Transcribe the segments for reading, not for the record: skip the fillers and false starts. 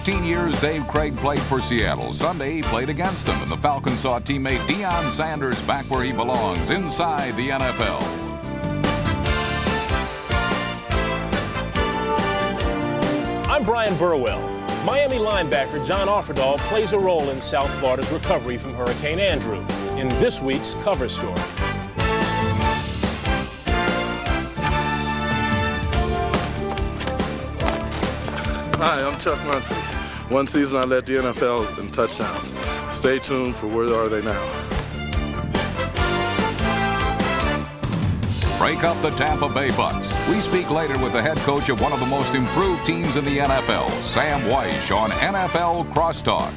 13 years Dave Krieg played for Seattle. Sunday, he played against them, and the Falcons saw teammate Deion Sanders back where he belongs, inside the NFL. I'm Brian Burwell. Miami linebacker John Offerdahl plays a role in South Florida's recovery from Hurricane Andrew in this week's cover story. Hi, I'm Chuck Muncie. One season I led the NFL in touchdowns. Stay tuned for Where Are They Now? Break up the Tampa Bay Bucks. We speak later with the head coach of one of the most improved teams in the NFL, Sam Wyche, on NFL Crosstalk.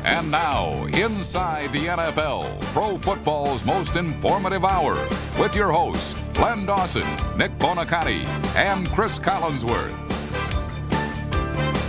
And now, inside the NFL, pro football's most informative hour, with your hosts, Len Dawson, Nick Bonacati, and Chris Collinsworth.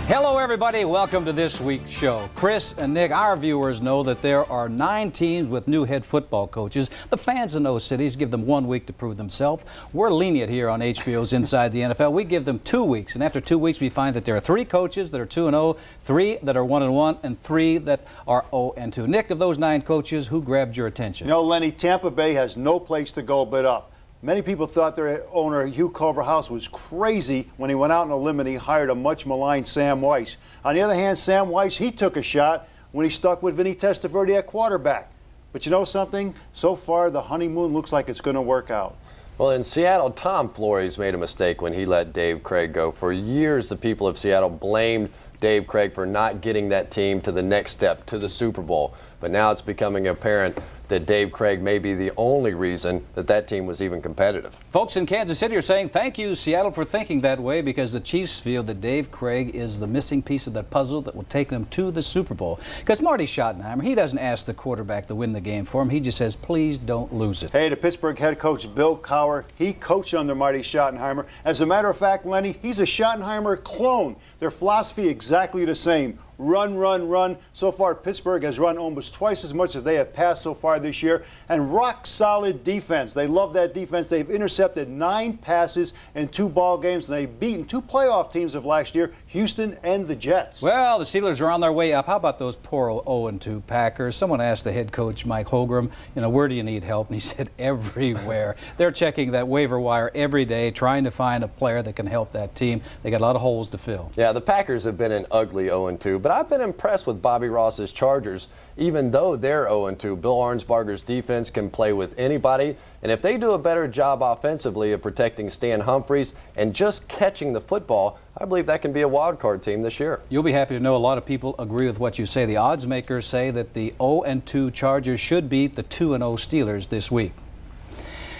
Hello, everybody. Welcome to this week's show. Chris and Nick, our viewers know that there are 9 teams with new head football coaches. The fans in those cities give them 1 week to prove themselves. We're lenient here on HBO's Inside the NFL. We give them 2 weeks, and after 2 weeks, we find that there are 3 coaches that are 2-0, 3 that are 1-1, and 3 that are 0-2. Nick, of those 9 coaches, who grabbed your attention? You know, Lenny, Tampa Bay has no place to go but up. Many people thought their owner, Hugh Culverhouse, was crazy when he went out on a limb and he hired a much-maligned Sam Wyche. On the other hand, Sam Wyche, he took a shot when he stuck with Vinny Testaverde at quarterback. But you know something? So far, the honeymoon looks like it's going to work out. Well, in Seattle, Tom Flores made a mistake when he let Dave Krieg go. For years, the people of Seattle blamed Dave Krieg for not getting that team to the next step, to the Super Bowl. But now it's becoming apparent that Dave Krieg may be the only reason that that team was even competitive. Folks in Kansas City are saying thank you, Seattle, for thinking that way, because the Chiefs feel that Dave Krieg is the missing piece of that puzzle that will take them to the Super Bowl. Because Marty Schottenheimer, he doesn't ask the quarterback to win the game for him. He just says, please don't lose it. Hey, the Pittsburgh head coach, Bill Cowher, he coached under Marty Schottenheimer. As a matter of fact, Lenny, he's a Schottenheimer clone. Their philosophy exactly the same. Run, run, run. So far, Pittsburgh has run almost twice as much as they have passed so far this year. And rock-solid defense. They love that defense. They've intercepted 9 passes in 2 ball games, and they've beaten 2 playoff teams of last year, Houston and the Jets. Well, the Steelers are on their way up. How about those poor 0-2 Packers? Someone asked the head coach, Mike Holmgren, where do you need help? And he said, everywhere. They're checking that waiver wire every day, trying to find a player that can help that team. They got a lot of holes to fill. Yeah, the Packers have been an ugly 0-2, but I've been impressed with Bobby Ross's Chargers. Even though they're 0-2, Bill Arnsparger's defense can play with anybody, and if they do a better job offensively of protecting Stan Humphries and just catching the football, I believe that can be a wild card team this year. You'll be happy to know a lot of people agree with what you say. The odds makers say that the 0-2 Chargers should beat the 2-0 Steelers this week.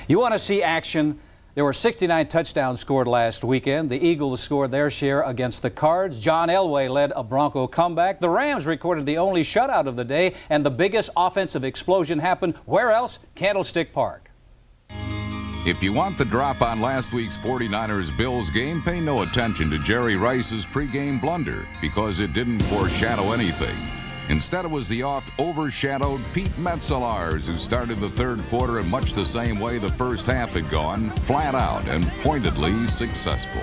You want to see action? There were 69 touchdowns scored last weekend. The Eagles scored their share against the Cards. John Elway led a Bronco comeback. The Rams recorded the only shutout of the day, and the biggest offensive explosion happened where else? Candlestick Park. If you want the drop on last week's 49ers-Bills game, pay no attention to Jerry Rice's pregame blunder, because it didn't foreshadow anything. Instead, it was the oft-overshadowed Pete Metzelaars who started the third quarter in much the same way the first half had gone, flat out and pointedly successful.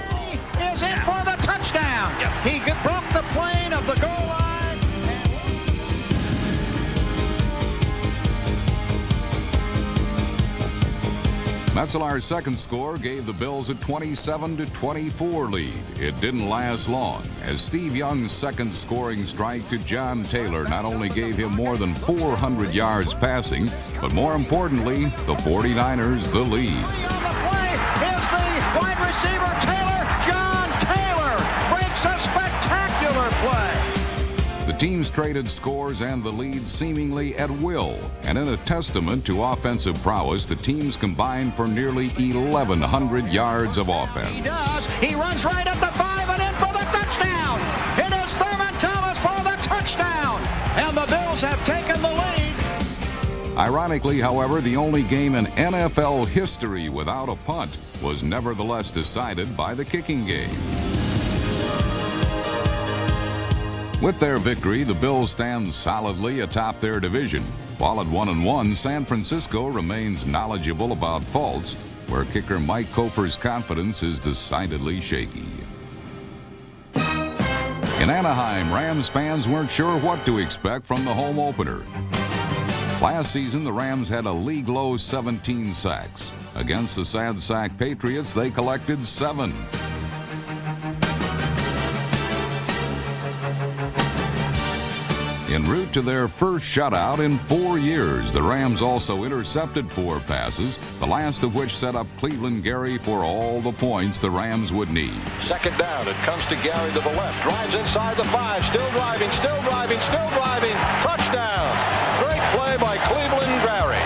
Is in for the touchdown. He broke the plane of the goal line. Metzelaars' second score gave the Bills a 27-24 lead. It didn't last long, as Steve Young's second scoring strike to John Taylor not only gave him more than 400 yards passing, but more importantly, the 49ers the lead. On the play is the wide receiver Taylor. John Taylor breaks a spectacular play. The teams traded scores and the lead seemingly at will, and in a testament to offensive prowess, the teams combined for nearly 1,100 yards of offense. He does. He runs right up the 5 and in for the touchdown. It is Thurman Thomas for the touchdown, and the Bills have taken the lead. Ironically, however, the only game in NFL history without a punt was nevertheless decided by the kicking game. With their victory, the Bills stand solidly atop their division. While at 1-1, San Francisco remains knowledgeable about faults, where kicker Mike Koper's confidence is decidedly shaky. In Anaheim, Rams fans weren't sure what to expect from the home opener. Last season, the Rams had a league-low 17 sacks. Against the sad sack Patriots, they collected 7. En route to their first shutout in 4 years, the Rams also intercepted 4 passes, the last of which set up Cleveland Gary for all the points the Rams would need. Second down, it comes to Gary to the left, drives inside the 5, still driving, still driving, still driving, touchdown! Great play by Cleveland Gary.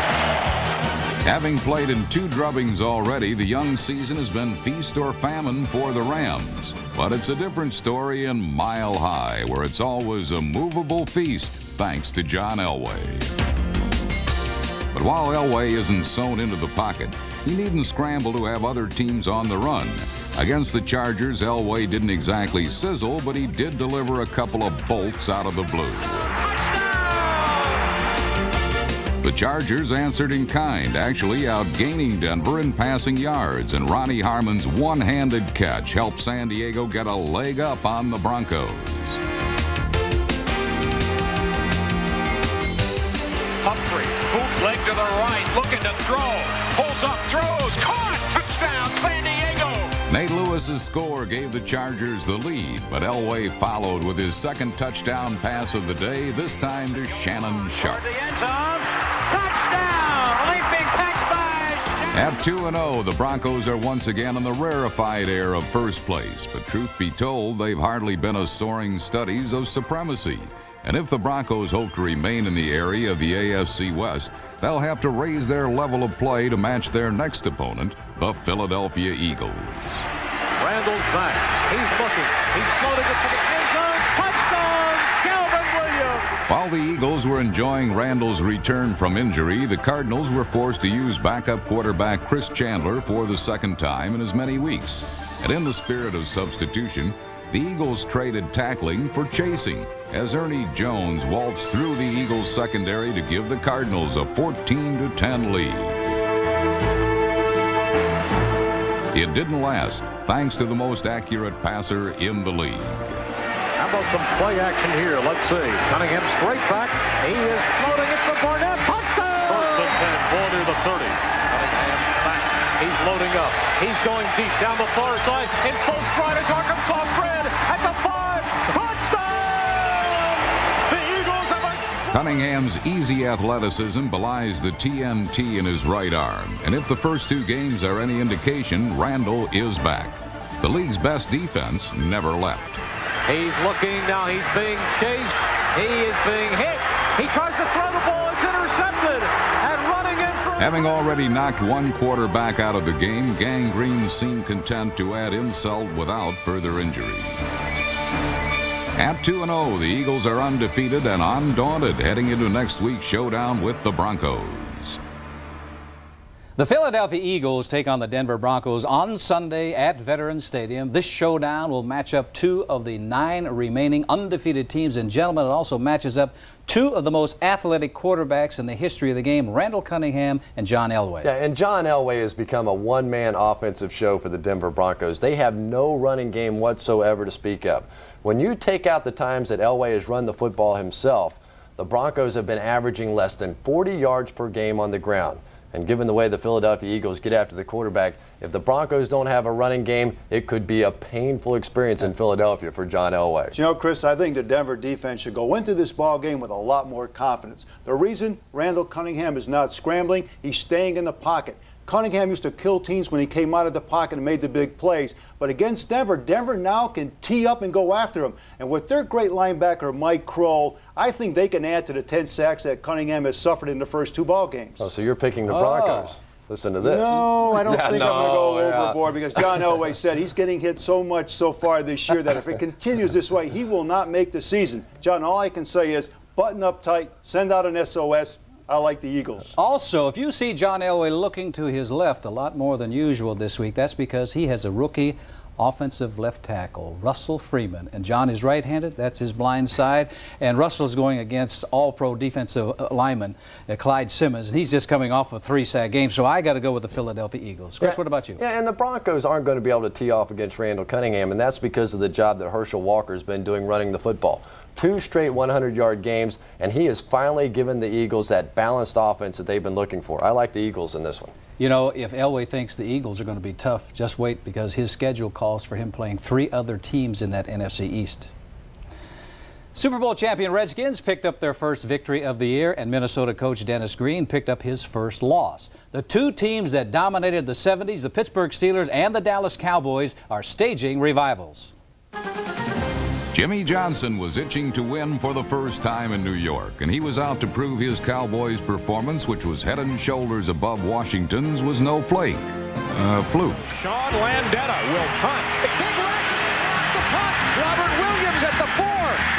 Having played in 2 drubbings already, the young season has been feast or famine for the Rams. But it's a different story in Mile High, where it's always a movable feast, thanks to John Elway. But while Elway isn't sewn into the pocket, he needn't scramble to have other teams on the run. Against the Chargers, Elway didn't exactly sizzle, but he did deliver a couple of bolts out of the blue. The Chargers answered in kind, actually outgaining Denver in passing yards, and Ronnie Harmon's one-handed catch helped San Diego get a leg up on the Broncos. Humphries, bootleg to the right, looking to throw, pulls up, throws, caught, touchdown, San Diego! Nate Lewis's score gave the Chargers the lead, but Elway followed with his second touchdown pass of the day, this time to Shannon Sharp. The end zone, touchdown, leaping catch by At 2-0, the Broncos are once again in the rarefied air of first place, but truth be told, they've hardly been a soaring studies of supremacy. And if the Broncos hope to remain in the area of the AFC West, they'll have to raise their level of play to match their next opponent, the Philadelphia Eagles. Randall's back. He's looking. He's floating it to the end zone. Touchdown, Calvin Williams. While the Eagles were enjoying Randall's return from injury, the Cardinals were forced to use backup quarterback Chris Chandler for the second time in as many weeks. And in the spirit of substitution, the Eagles traded tackling for chasing as Ernie Jones waltzed through the Eagles secondary to give the Cardinals a 14-10 lead. It didn't last, thanks to the most accurate passer in the league. How about some play action here? Let's see. Cunningham straight back. He is floating it for Barnett. Touchdown! First and 10, ball near the 30. Cunningham back. He's loading up. He's going deep down the far side. In full stride is Arkansas Fred at the 5. Touchdown! The Eagles have Cunningham's easy athleticism belies the TNT in his right arm. And if the first 2 games are any indication, Randall is back. The league's best defense never left. He's looking now. He's being chased. He is being hit. He tries to throw the ball. It's intercepted. And running in for... Having already knocked one quarterback out of the game, Gang Green seemed content to add insult without further injury. At 2-0, the Eagles are undefeated and undaunted heading into next week's showdown with the Broncos. The Philadelphia Eagles take on the Denver Broncos on Sunday at Veterans Stadium. This showdown will match up 2 of the 9 remaining undefeated teams. And gentlemen, it also matches up 2 of the most athletic quarterbacks in the history of the game, Randall Cunningham and John Elway. Yeah, and John Elway has become a one-man offensive show for the Denver Broncos. They have no running game whatsoever to speak of. When you take out the times that Elway has run the football himself, the Broncos have been averaging less than 40 yards per game on the ground. And given the way the Philadelphia Eagles get after the quarterback, if the Broncos don't have a running game, it could be a painful experience in Philadelphia for John Elway. You know, Chris, I think the Denver defense should go into this ball game with a lot more confidence. The reason Randall Cunningham is not scrambling, he's staying in the pocket. Cunningham used to kill teams when he came out of the pocket and made the big plays. But against Denver, Denver now can tee up and go after him. And with their great linebacker, Mike Kroll, I think they can add to the 10 sacks that Cunningham has suffered in the first 2 ball games. Oh, so you're picking the Broncos. Listen to this. No, I don't think I'm going to go overboard because John Elway said he's getting hit so much so far this year that if it continues this way, he will not make the season. John, all I can say is button up tight, send out an SOS, I like the Eagles. Also, if you see John Elway looking to his left a lot more than usual this week, that's because he has a rookie offensive left tackle, Russell Freeman. And John is right-handed. That's his blind side. And Russell's going against all-pro defensive lineman Clyde Simmons. And he's just coming off a 3-sack game. So I got to go with the Philadelphia Eagles. Chris, what about you? Yeah, and the Broncos aren't going to be able to tee off against Randall Cunningham, and that's because of the job that Herschel Walker's been doing running the football. 2 straight 100-yard games, and he has finally given the Eagles that balanced offense that they've been looking for. I like the Eagles in this one. You know, if Elway thinks the Eagles are going to be tough, just wait, because his schedule calls for him playing 3 other teams in that NFC East. Super Bowl champion Redskins picked up their first victory of the year, and Minnesota coach Dennis Green picked up his first loss. The 2 teams that dominated the 70s, the Pittsburgh Steelers and the Dallas Cowboys, are staging revivals. Jimmy Johnson was itching to win for the first time in New York, and he was out to prove his Cowboys' performance, which was head and shoulders above Washington's, was no fluke. Sean Landeta will punt. The big rush, the punt. Robert Williams at the 4,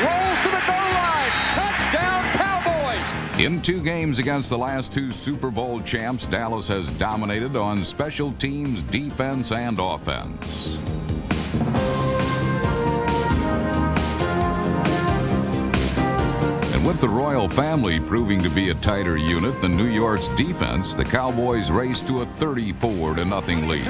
rolls to the goal line. Touchdown, Cowboys. In 2 games against the last 2 Super Bowl champs, Dallas has dominated on special teams, defense, and offense. With the royal family proving to be a tighter unit than New York's defense, the Cowboys raced to a 34-0 lead.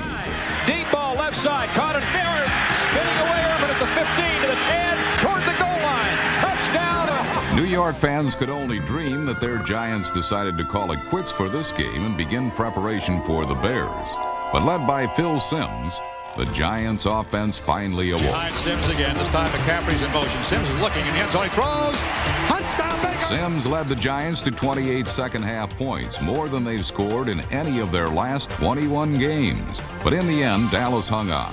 Deep ball left side, caught in Ferrer, spinning away Urban at the 15 to the 10, toward the goal line. Touchdown. New York fans could only dream that their Giants decided to call it quits for this game and begin preparation for the Bears. But led by Phil Simms, the Giants' offense finally awoke. Behind Simms again. This time McCaffrey's in motion. Simms is looking in the end zone. He throws. Touchdown, Baker. Simms led the Giants to 28 second-half points, more than they've scored in any of their last 21 games. But in the end, Dallas hung on.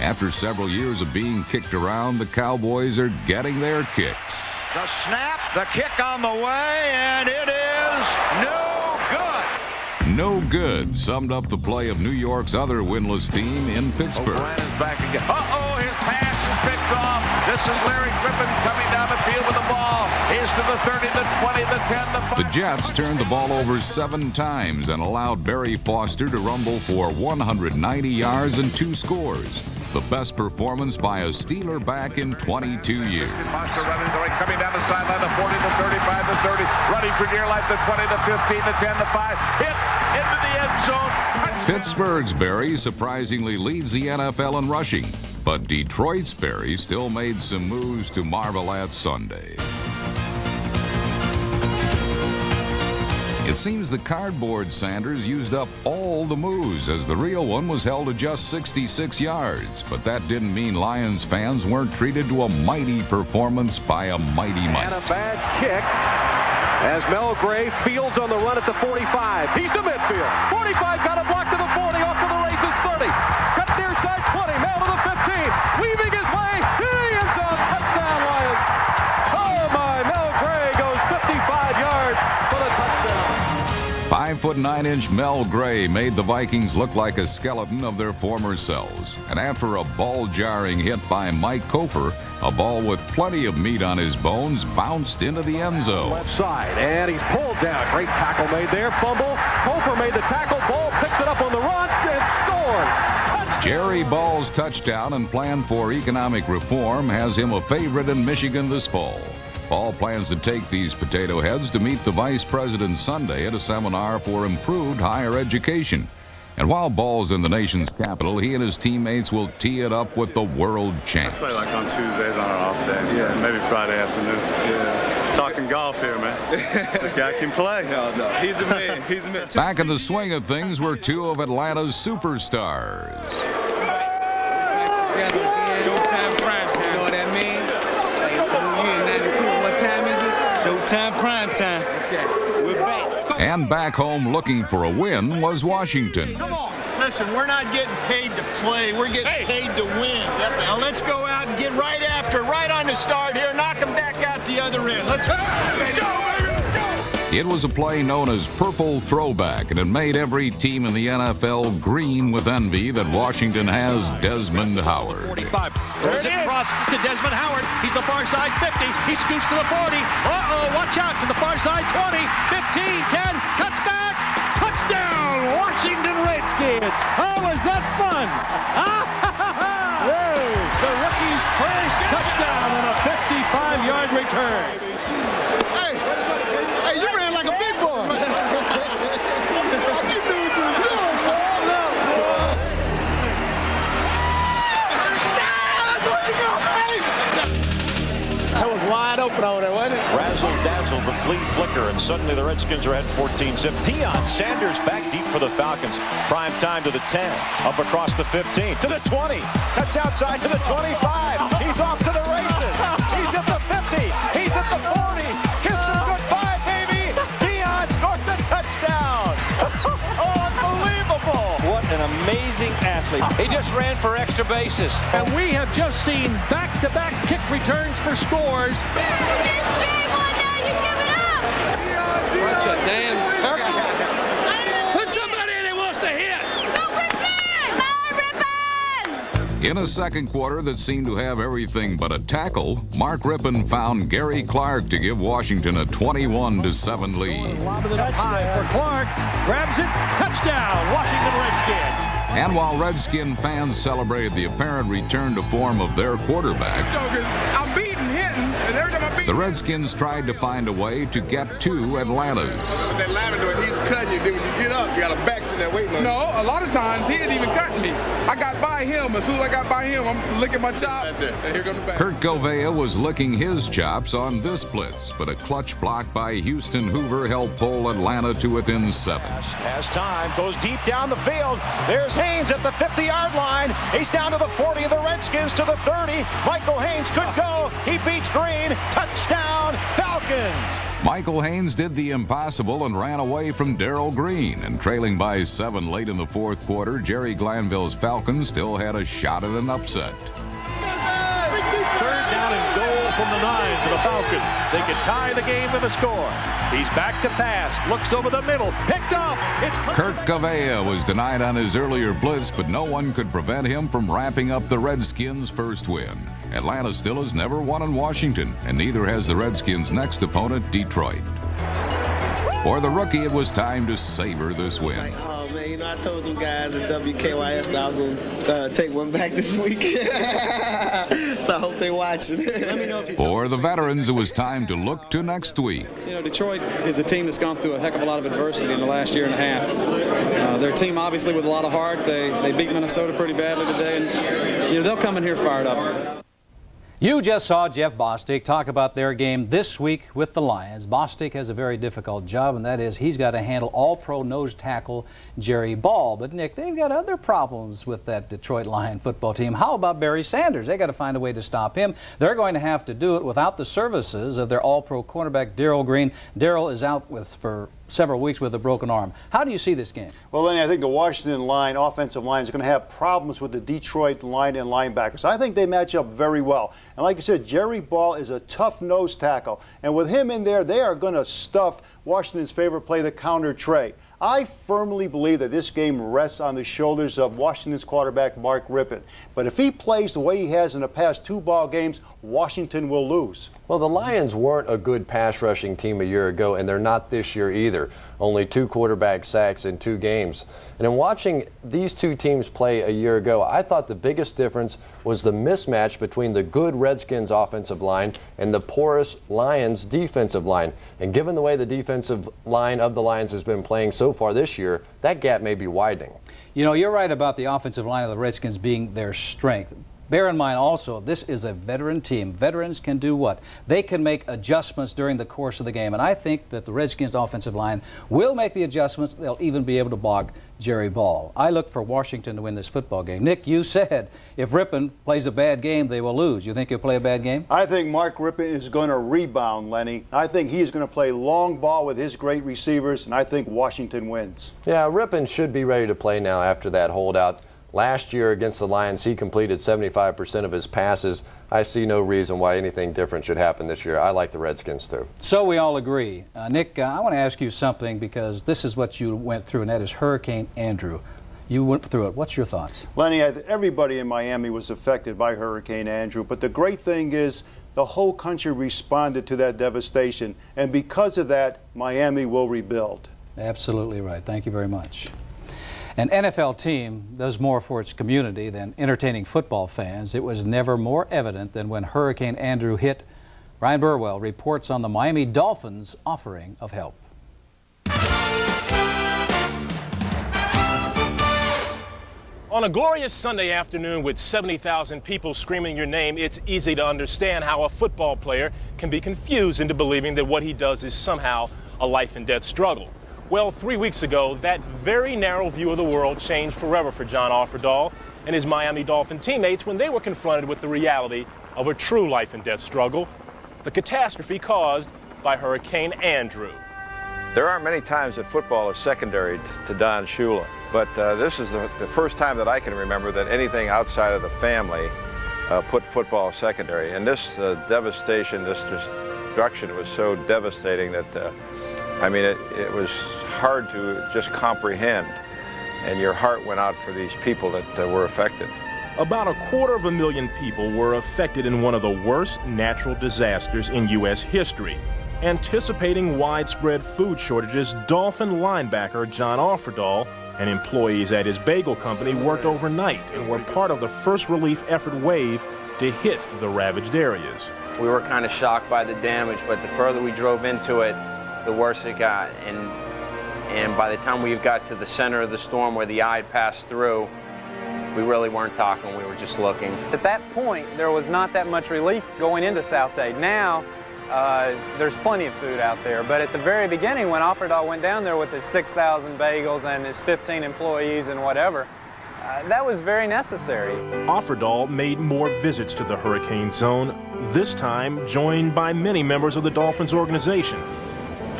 After several years of being kicked around, the Cowboys are getting their kicks. The snap, the kick on the way, and it is no good. No good summed up the play of New York's other winless team in Pittsburgh. O'Brien is back again. Uh-oh, his pass is picked off. This is Larry Griffin coming down the field with the ball. He's to the 30, the 20, the 10, the 5. The Jets turned the ball over 7 times and allowed Barry Foster to rumble for 190 yards and 2 scores. The best performance by a Steeler back in 22 years. Foster running the right, coming down the sideline, the 40, the 35, the 30, running for dear life, the 20, the 15, the 10, the 5, hit into the end zone. Pittsburgh's Barry surprisingly leads the NFL in rushing, but Detroit's Barry still made some moves to marvel at Sunday. It seems the cardboard Sanders used up all the moves, as the real one was held to just 66 yards. But that didn't mean Lions fans weren't treated to a mighty performance by a mighty Mike. And a bad kick as Mel Gray fields on the run at the 45. He's to midfield. 45 got a block to the 40, off to the races 30. Cut near side 20, now to the 15. Weaving his way to the end zone. Touchdown, Lions. Oh my, Mel Gray goes 55 yards for the touchdown. 5'9" Mel Gray made the Vikings look like a skeleton of their former selves. And after a ball-jarring hit by Mike Kofer, a ball with plenty of meat on his bones bounced into the end zone. Left side, and he's pulled down. Great tackle made there. Fumble. Kofer made the tackle. Ball picks it up on the run and scores. Jerry Ball's touchdown and plan for economic reform has him a favorite in Michigan this fall. Ball plans to take these potato heads to meet the Vice President Sunday at a seminar for improved higher education. And while Ball's in the nation's capital, he and his teammates will tee it up with the world champs. Play like on Tuesdays on our off days. Yeah. Maybe Friday afternoon. Yeah. Talking golf here, man. This guy can play. No, he's the man. He's the man. Back in the swing of things were 2 of Atlanta's superstars. Showtime prime time. You know what that means? Hey, so you in 92. What time is it? Showtime prime time. Okay, we're back. And back home looking for a win was Washington. Come on. Listen, we're not getting paid to play. We're getting paid to win. Now let's go out and get right after, right on the start here. Knock them back out the other end. Let's go, baby. Let's go. It was a play known as Purple Throwback, and it made every team in the NFL green with envy that Washington has Desmond Howard. 45. Throws it across to Desmond Howard. He's the far side 50. He scoots to the 40. Uh-oh, watch out to the far side 20, 15, 10, cuts back. Touchdown, Washington Redskins. Oh, was that fun? The rookie's first touchdown on a 55-yard return. Hey, you ran like a big boy. That was wide open over there, wasn't it? Razzle dazzle, the flea flicker, and suddenly the Redskins are ahead 14-zip. Deion Sanders back deep for the Falcons. Prime time to the 10, up across the 15, to the 20. Cuts outside to the 25. He's off to the races. He's at the 50. He's at the 40. Kiss him goodbye, baby. Deion scores the touchdown. Oh, unbelievable. What an amazing athlete. He just ran for extra bases. And we have just seen back-to-back kick returns for scores. Bunch of damn turkeys. Put somebody in that wants to hit. In a second quarter that seemed to have everything but a tackle, Mark Rippon found Gary Clark to give Washington a 21-7 lead. Lobbing it up high for Clark. Grabs it. Touchdown, Washington Redskins. And while Redskin fans celebrated the apparent return to form of their quarterback, I'm beating, hitting, and every time I beat, the Redskins tried to find a way to get to Atlanta's. that Lavender, he's cutting you. Then when you get up, you got a back to that waiting on you. No, a lot of times he didn't even cut me. I got by him. As soon as I got by him, I'm licking my chops. And here comes the back. Kurt Govea was licking his chops on this blitz, but a clutch block by Houston Hoover helped pull Atlanta to within 7. Has time, goes deep down the field. There's Haynes at the 50-yard line. He's down to the 40 of the Redskins, to the 30. Michael Haynes could go. He beats Green. Touchdown, Falcons. Michael Haynes did the impossible and ran away from Darrell Green, and trailing by 7 late in the fourth quarter, Jerry Glanville's Falcons still had a shot at an upset. Third down and goal from the 9 to the Falcons. They can tie the game with a score. He's back to pass. Looks over the middle. Picked off. It's Kurt Govea was denied on his earlier blitz, but no one could prevent him from wrapping up the Redskins' first win. Atlanta still has never won in Washington, and neither has the Redskins' next opponent, Detroit. For the rookie, it was time to savor this win. Oh man, you know, I told them guys at WKYS that I was going to take one back this week. So I hope they watch it. Let me know if you For the veterans, it was time to look to next week. You know, Detroit is a team that's gone through a heck of a lot of adversity in the last year and a half. Their team, obviously, with a lot of heart. They beat Minnesota pretty badly today, and you know they'll come in here fired up. You just saw Jeff Bostic talk about their game this week with the Lions. Bostic has a very difficult job, and that is he's got to handle all-pro nose tackle Jerry Ball. But, Nick, they've got other problems with that Detroit Lion football team. How about Barry Sanders? They got to find a way to stop him. They're going to have to do it without the services of their all-pro cornerback, Darrell Green. Darrell is out for several weeks with a broken arm. How do you see this game? Well, Lenny, I think the Washington line, offensive line, is going to have problems with the Detroit line and linebackers. I think they match up very well. And like I said, Jerry Ball is a tough nose tackle. And with him in there, they are going to stuff Washington's favorite play, the counter tray. I firmly believe that this game rests on the shoulders of Washington's quarterback, Mark Rippon. But if he plays the way he has in the past 2 ball games, Washington will lose. Well, the Lions weren't a good pass rushing team a year ago, and they're not this year either. Only 2 quarterback sacks in 2 games. And in watching these 2 teams play a year ago, I thought the biggest difference was the mismatch between the good Redskins offensive line and the porous Lions defensive line. And given the way the defensive line of the Lions has been playing so far this year, that gap may be widening. You know, you're right about the offensive line of the Redskins being their strength. Bear in mind also, this is a veteran team. Veterans can do what? They can make adjustments during the course of the game. And I think that the Redskins offensive line will make the adjustments. They'll even be able to block Jerry Ball. I look for Washington to win this football game. Nick, you said if Rippon plays a bad game, they will lose. You think he'll play a bad game? I think Mark Rippon is going to rebound, Lenny. I think he's going to play long ball with his great receivers, and I think Washington wins. Yeah, Rippon should be ready to play now after that holdout. Last year against the Lions, he completed 75% of his passes. I see no reason why anything different should happen this year. I like the Redskins too. So we all agree. Nick, I want to ask you something because this is what you went through, and that is Hurricane Andrew. You went through it. What's your thoughts? Lenny, everybody in Miami was affected by Hurricane Andrew, but the great thing is the whole country responded to that devastation, and because of that, Miami will rebuild. Absolutely right. Thank you very much. An NFL team does more for its community than entertaining football fans. It was never more evident than when Hurricane Andrew hit. Brian Burwell reports on the Miami Dolphins' offering of help. On a glorious Sunday afternoon with 70,000 people screaming your name, it's easy to understand how a football player can be confused into believing that what he does is somehow a life and death struggle. Well, 3 weeks ago, that very narrow view of the world changed forever for John Offerdahl and his Miami Dolphin teammates when they were confronted with the reality of a true life and death struggle, the catastrophe caused by Hurricane Andrew. There aren't many times that football is secondary to Don Shula, but this is the first time that I can remember that anything outside of the family put football secondary. And this devastation, this destruction was so devastating that, I mean, it was hard to just comprehend. And your heart went out for these people that were affected. About 250,000 people were affected in one of the worst natural disasters in U.S. history. Anticipating widespread food shortages, Dolphin linebacker John Offerdahl and employees at his bagel company worked overnight and were part of the first relief effort wave to hit the ravaged areas. We were kind of shocked by the damage, but the further we drove into it, the worse it got. And by the time we got to the center of the storm where the eye passed through, we really weren't talking, we were just looking. At that point, there was not that much relief going into South Dade. Now, there's plenty of food out there, but at the very beginning when Offerdahl went down there with his 6,000 bagels and his 15 employees and whatever, that was very necessary. Offerdahl made more visits to the hurricane zone, this time joined by many members of the Dolphins organization.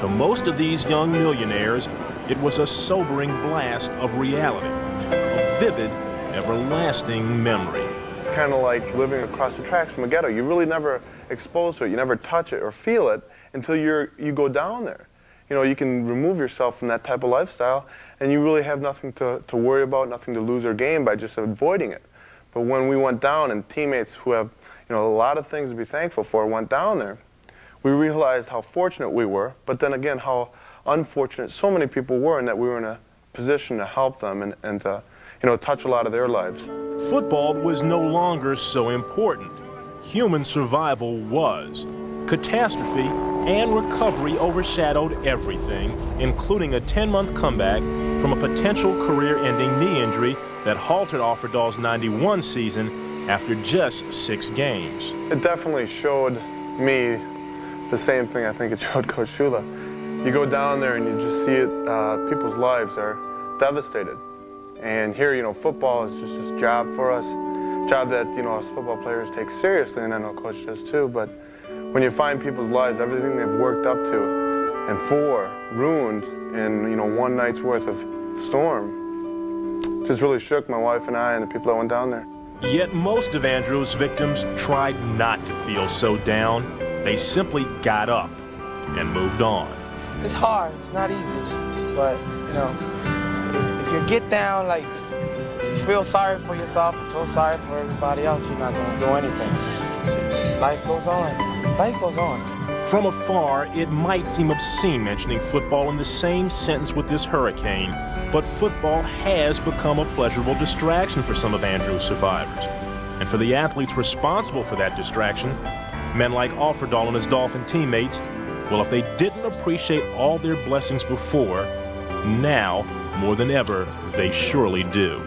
To most of these young millionaires, it was a sobering blast of reality, a vivid, everlasting memory. It's kind of like living across the tracks from a ghetto. You really never exposed to it, you never touch it or feel it until you go down there. You know, you can remove yourself from that type of lifestyle and you really have nothing to worry about, nothing to lose or gain by just avoiding it. But when we went down and teammates who have, you know, a lot of things to be thankful for went down there, we realized how fortunate we were, but then again how unfortunate so many people were, and that we were in a position to help them and to, you know, touch a lot of their lives. Football was no longer so important. Human survival was. Catastrophe and recovery overshadowed everything, including a 10-month comeback from a potential career-ending knee injury that halted Offerdahl's '91 season after just 6 games. It definitely showed me the same thing I think it showed Coach Shula. You go down there and you just see it, people's lives are devastated. And here, you know, football is just this job for us, job that, you know, us football players take seriously, and I know Coach does too, but when you find people's lives, everything they've worked up to and for, ruined in, you know, one night's worth of storm, just really shook my wife and I and the people that went down there. Yet most of Andrew's victims tried not to feel so down. They simply got up and moved on. It's hard, it's not easy, but, you know, if you get down, like, you feel sorry for yourself, you feel sorry for everybody else, you're not going to do anything. Life goes on. Life goes on. From afar, it might seem obscene mentioning football in the same sentence with this hurricane, but football has become a pleasurable distraction for some of Andrew's survivors. And for the athletes responsible for that distraction, men like Offerdahl and his Dolphin teammates, well, if they didn't appreciate all their blessings before, now, more than ever, they surely do.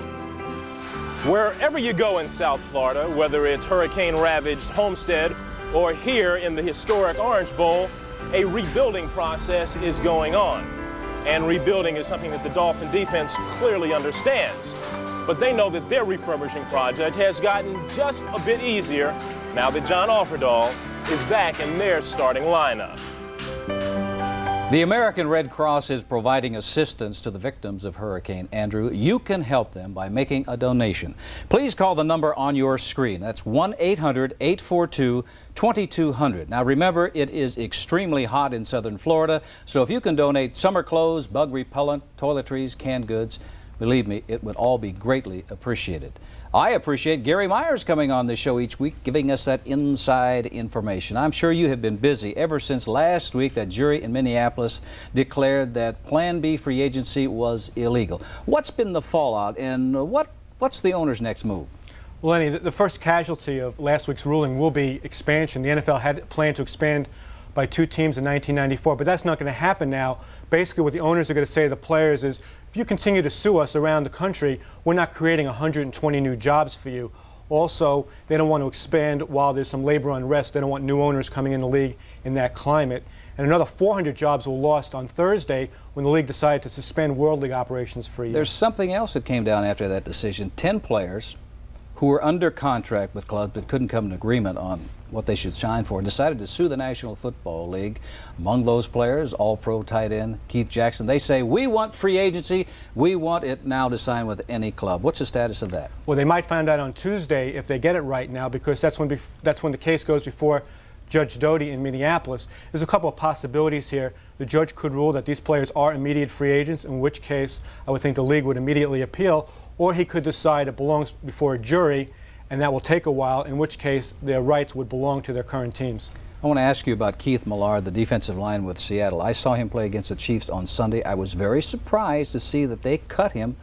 Wherever you go in South Florida, whether it's hurricane-ravaged Homestead or here in the historic Orange Bowl, a rebuilding process is going on. And rebuilding is something that the Dolphin defense clearly understands. But they know that their refurbishing project has gotten just a bit easier now that John Offerdahl is back in their starting lineup. The American Red Cross is providing assistance to the victims of Hurricane Andrew. You can help them by making a donation. Please call the number on your screen. That's 1-800-842-2200. Now remember, it is extremely hot in southern Florida, so if you can donate summer clothes, bug repellent, toiletries, canned goods, believe me, it would all be greatly appreciated. I appreciate Gary Myers coming on the show each week, giving us that inside information. I'm sure you have been busy ever since last week that jury in Minneapolis declared that Plan B free agency was illegal. What's been the fallout, and what's the owner's next move? Well, Lenny, the first casualty of last week's ruling will be expansion. The NFL had planned to expand by 2 teams in 1994, but that's not going to happen now. Basically, what the owners are going to say to the players is, if you continue to sue us around the country, we're not creating 120 new jobs for you. Also, they don't want to expand while there's some labor unrest. They don't want new owners coming in the league in that climate. And another 400 jobs were lost on Thursday when the league decided to suspend World League operations for a year. There's something else that came down after that decision. 10 players who were under contract with clubs but couldn't come to an agreement on what they should sign for, decided to sue the National Football League. Among those players, All-Pro tight end Keith Jackson. They say, we want free agency. We want it now to sign with any club. What's the status of that? Well, they might find out on Tuesday if they get it right now, because that's when the case goes before Judge Doty in Minneapolis. There's a couple of possibilities here. The judge could rule that these players are immediate free agents, in which case I would think the league would immediately appeal, or he could decide it belongs before a jury, and that will take a while, in which case their rights would belong to their current teams. I want to ask you about Keith Millard, the defensive line with Seattle. I saw him play against the Chiefs on Sunday. I was very surprised to see that they cut him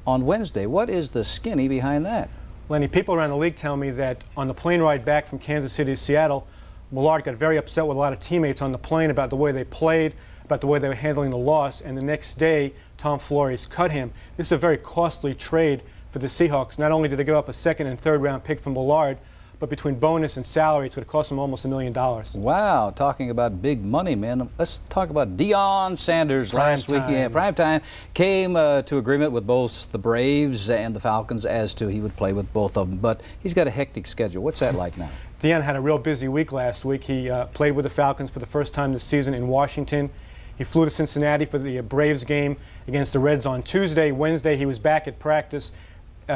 on Wednesday. What is the skinny behind that? Lenny, people around the league tell me that on the plane ride back from Kansas City to Seattle, Millard got very upset with a lot of teammates on the plane about the way they played, about the way they were handling the loss, and the next day Tom Flores cut him. This is a very costly trade for the Seahawks. Not only did they give up a 2nd and 3rd round pick from Millard, but between bonus and salary, it's going to cost them almost $1 million. Wow, talking about big money, man. Let's talk about Deion Sanders last week. Yeah, Primetime came to agreement with both the Braves and the Falcons as to he would play with both of them, but he's got a hectic schedule. What's that like now? Deion had a real busy week last week. He played with the Falcons for the first time this season in Washington. He flew to Cincinnati for the Braves game against the Reds on Tuesday. Wednesday, he was back at practice.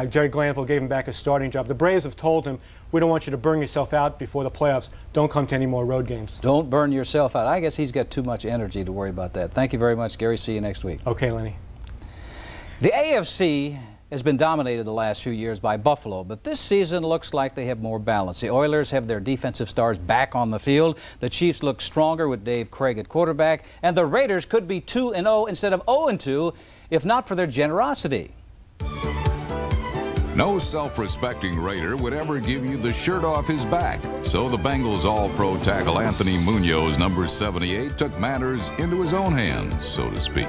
Jerry Glanville gave him back his starting job. The Braves have told him, we don't want you to burn yourself out before the playoffs. Don't come to any more road games. Don't burn yourself out. I guess he's got too much energy to worry about that. Thank you very much, Gary. See you next week. Okay, Lenny. The AFC has been dominated the last few years by Buffalo, but this season looks like they have more balance. The Oilers have their defensive stars back on the field. The Chiefs look stronger with Dave Craig at quarterback, and the Raiders could be 2-0 instead of 0-2 if not for their generosity. No self-respecting Raider would ever give you the shirt off his back. So the Bengals All-Pro tackle Anthony Munoz, number 78, took matters into his own hands, so to speak.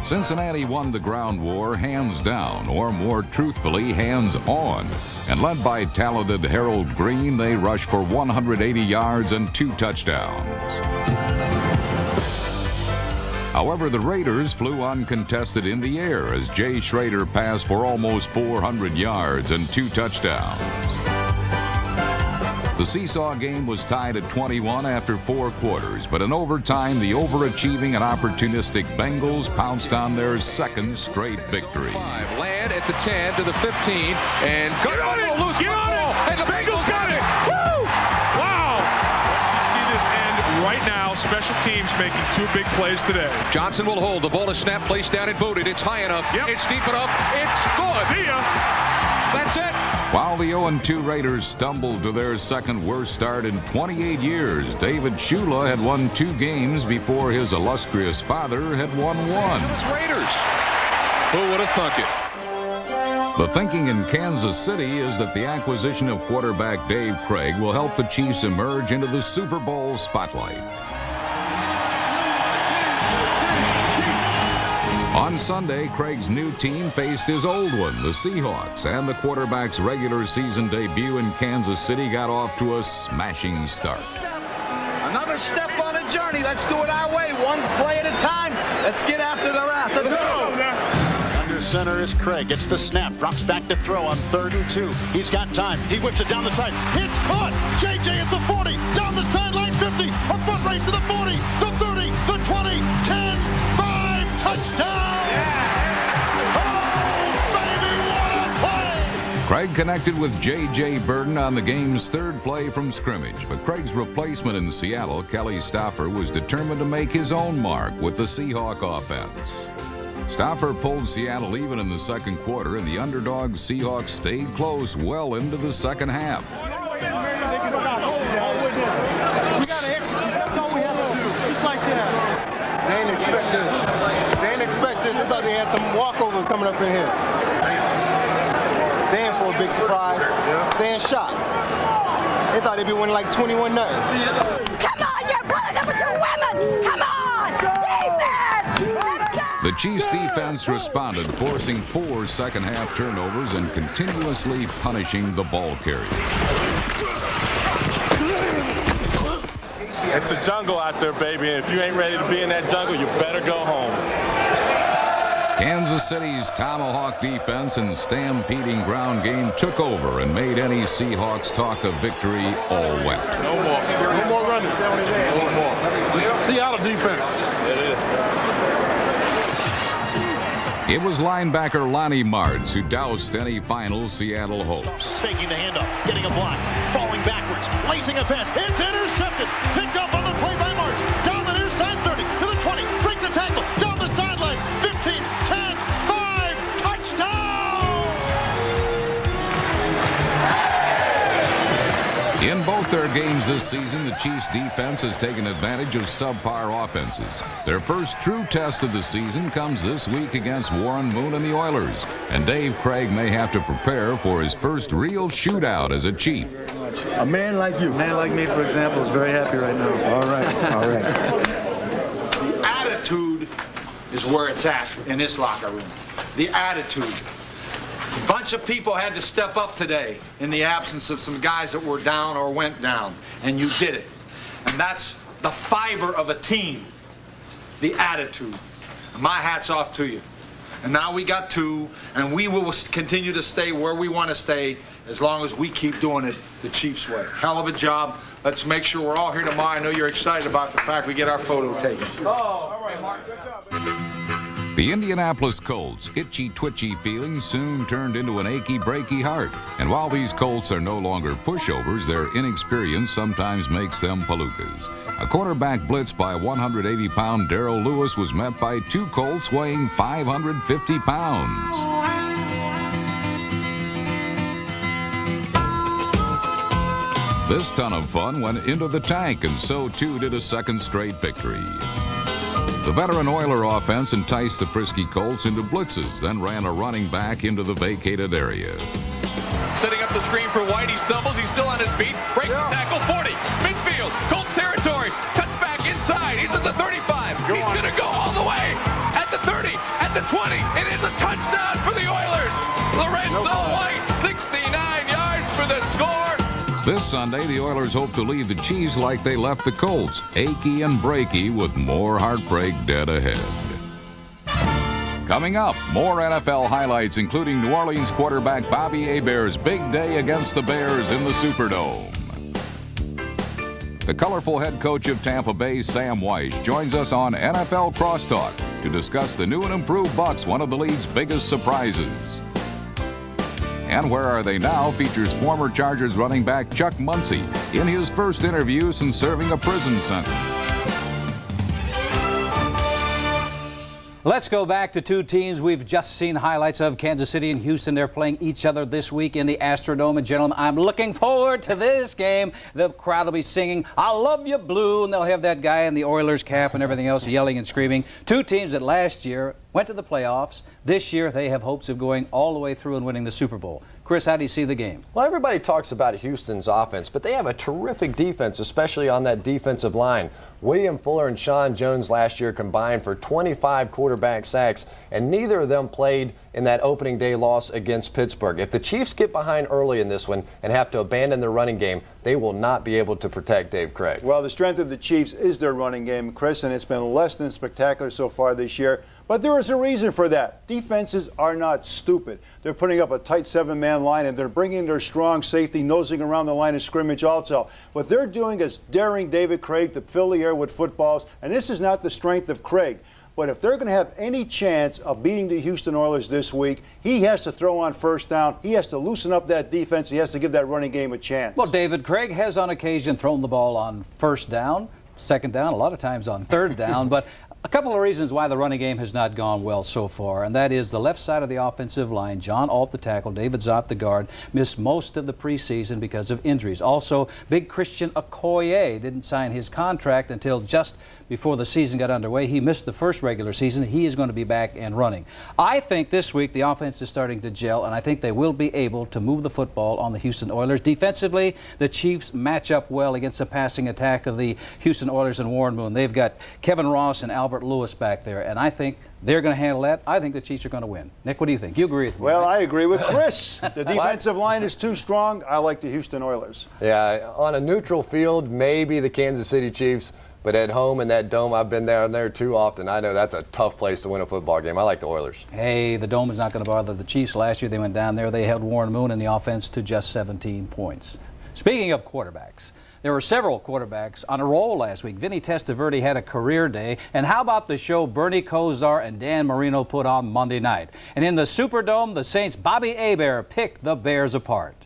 Cincinnati won the ground war hands down, or more truthfully, hands on. And led by talented Harold Green, they rushed for 180 yards and 2 touchdowns. However, the Raiders flew uncontested in the air as Jay Schrader passed for almost 400 yards and 2 touchdowns. The seesaw game was tied at 21 after 4 quarters, but in overtime, the overachieving and opportunistic Bengals pounced on their 2nd straight victory. Land at the 10 to the 15, and get on it! Get on it! And the Bengals got it! Woo! Wow! You see this end right now. Special teams making 2 big plays today. Johnson will hold. The ball is snapped, placed down and booted. It's high enough. Yep. It's deep enough. It's good. See ya. That's it. While the 0-2 Raiders stumbled to their 2nd worst start in 28 years, David Shula had won 2 games before his illustrious father had won 1. Raiders. Who would have thunk it? The thinking in Kansas City is that the acquisition of quarterback Dave Craig will help the Chiefs emerge into the Super Bowl spotlight. On Sunday, Craig's new team faced his old one, the Seahawks, and the quarterback's regular season debut in Kansas City got off to a smashing start. Another step on a journey. Let's do it our way, one play at a time. Let's get after the rest. Let's go. center is Craig. Gets the snap, drops back to throw on 3rd and 2. He's got time. He whips it down the side. It's caught. JJ at the 40, down the sideline 50. A foot race to the 40, the 30, the 20, 10, 5, touchdown. Craig connected with J.J. Burden on the game's 3rd play from scrimmage, but Craig's replacement in Seattle, Kelly Stauffer, was determined to make his own mark with the Seahawk offense. Stauffer pulled Seattle even in the 2nd quarter, and the underdog Seahawks stayed close well into the 2nd half. We got to execute. That's all we have to do. Just like that. They didn't expect this. They didn't expect this. They thought they had some walkovers coming up in here. They in for a big surprise. They in shock. They thought they'd be winning like 21-0. Come on, you're pulling up with your women. Come on, defense. The Chiefs' defense responded, forcing 4 second-half turnovers and continuously punishing the ball carriers. It's a jungle out there, baby, and if you ain't ready to be in that jungle, you better go home. Kansas City's Tomahawk defense and stampeding ground game took over and made any Seahawks talk of victory all wet. No more running. No more. Seattle defense. It was linebacker Lonnie Martz who doused any final Seattle hopes. Faking the handoff, getting a block, falling backwards, lacing a pin. It's intercepted. Picked up on the play by Martz. Down the near side 30 to the 20. Breaks a tackle. Down the sideline. 15, 10, 5. Touchdown! In both their games this season, the Chiefs' defense has taken advantage of subpar offenses. Their first true test of the season comes this week against Warren Moon and the Oilers, and Dave Craig may have to prepare for his first real shootout as a Chief. A man like you, a man like me, for example, is very happy right now. All right, all right. The attitude is where it's at in this locker room. The attitude. A bunch of people had to step up today in the absence of some guys that were down or went down, and you did it. And that's the fiber of a team, the attitude. And my hat's off to you. And now we got 2, and we will continue to stay where we want to stay as long as we keep doing it the Chiefs way. Hell of a job. Let's make sure we're all here tomorrow. I know you're excited about the fact we get our photo taken. Oh, all right, Mark. Good job, baby. The Indianapolis Colts' itchy-twitchy feelings soon turned into an achy-breaky heart. And while these Colts are no longer pushovers, their inexperience sometimes makes them palookas. A quarterback blitz by 180-pound Darrell Lewis was met by 2 Colts weighing 550 pounds. This ton of fun went into the tank, and so too did a second straight victory. The veteran Oiler offense enticed the frisky Colts into blitzes, then ran a running back into the vacated area. Setting up the screen for White. He stumbles. He's still on his feet. Breaks the tackle. 40. Midfield. Colt territory. Cuts back inside. He's at the 35. He's going to go all the way. At the 30. At the 20. It is a touchdown for the Oilers. Lorenzo White, 69 yards for the score. This Sunday, the Oilers hope to leave the Chiefs like they left the Colts, achy and breaky with more heartbreak dead ahead. Coming up, more NFL highlights, including New Orleans quarterback Bobby Hebert's big day against the Bears in the Superdome. The colorful head coach of Tampa Bay, Sam Weiss, joins us on NFL Crosstalk to discuss the new and improved Bucs, one of the league's biggest surprises. And Where Are They Now features former Chargers running back Chuck Muncie in his first interview since serving a prison sentence. Let's go back to 2 teams we've just seen highlights of, Kansas City and Houston. They're playing each other this week in the Astrodome. And gentlemen, I'm looking forward to this game. The crowd will be singing, "I love you, blue," and they'll have that guy in the Oilers cap and everything else yelling and screaming. 2 teams that last year went to the playoffs. This year they have hopes of going all the way through and winning the Super Bowl. Chris, how do you see the game? Well, everybody talks about Houston's offense, but they have a terrific defense, especially on that defensive line. William Fuller and Sean Jones last year combined for 25 quarterback sacks, and neither of them played in that opening day loss against Pittsburgh. If the Chiefs get behind early in this one and have to abandon their running game, they will not be able to protect Dave Craig. Well, the strength of the Chiefs is their running game, Chris, and it's been less than spectacular so far this year. But there is a reason for that. Defenses are not stupid. They're putting up a tight 7-man line, and they're bringing their strong safety nosing around the line of scrimmage also. What they're doing is daring David Craig to fill the air with footballs, and this is not the strength of Craig. But if they're going to have any chance of beating the Houston Oilers this week, he has to throw on first down. He has to loosen up that defense. He has to give that running game a chance. Well, David Craig has on occasion thrown the ball on first down, second down, a lot of times on third down, but a couple of reasons why the running game has not gone well so far, and that is the left side of the offensive line. John Alt, the tackle, David Zott, the guard, missed most of the preseason because of injuries. Also, big Christian Okoye didn't sign his contract until just before the season got underway. He missed the first regular season. He is going to be back and running. I think this week the offense is starting to gel, and I think they will be able to move the football on the Houston Oilers. Defensively, the Chiefs match up well against the passing attack of the Houston Oilers and Warren Moon. They've got Kevin Ross and Albert Lewis back there, and I think they're going to handle that. I think the Chiefs are going to win. Nick, what do you think? You agree with me? Well, right? I agree with Chris. The defensive line is too strong. I like the Houston Oilers. Yeah, on a neutral field, maybe the Kansas City Chiefs, but at home in that dome, I've been down there too often. I know that's a tough place to win a football game. I like the Oilers. Hey, the dome is not going to bother the Chiefs. Last year they went down there. They held Warren Moon and the offense to just 17 points. Speaking of quarterbacks, there were several quarterbacks on a roll last week. Vinny Testaverde had a career day. And how about the show Bernie Kosar and Dan Marino put on Monday night? And in the Superdome, the Saints' Bobby Hebert picked the Bears apart.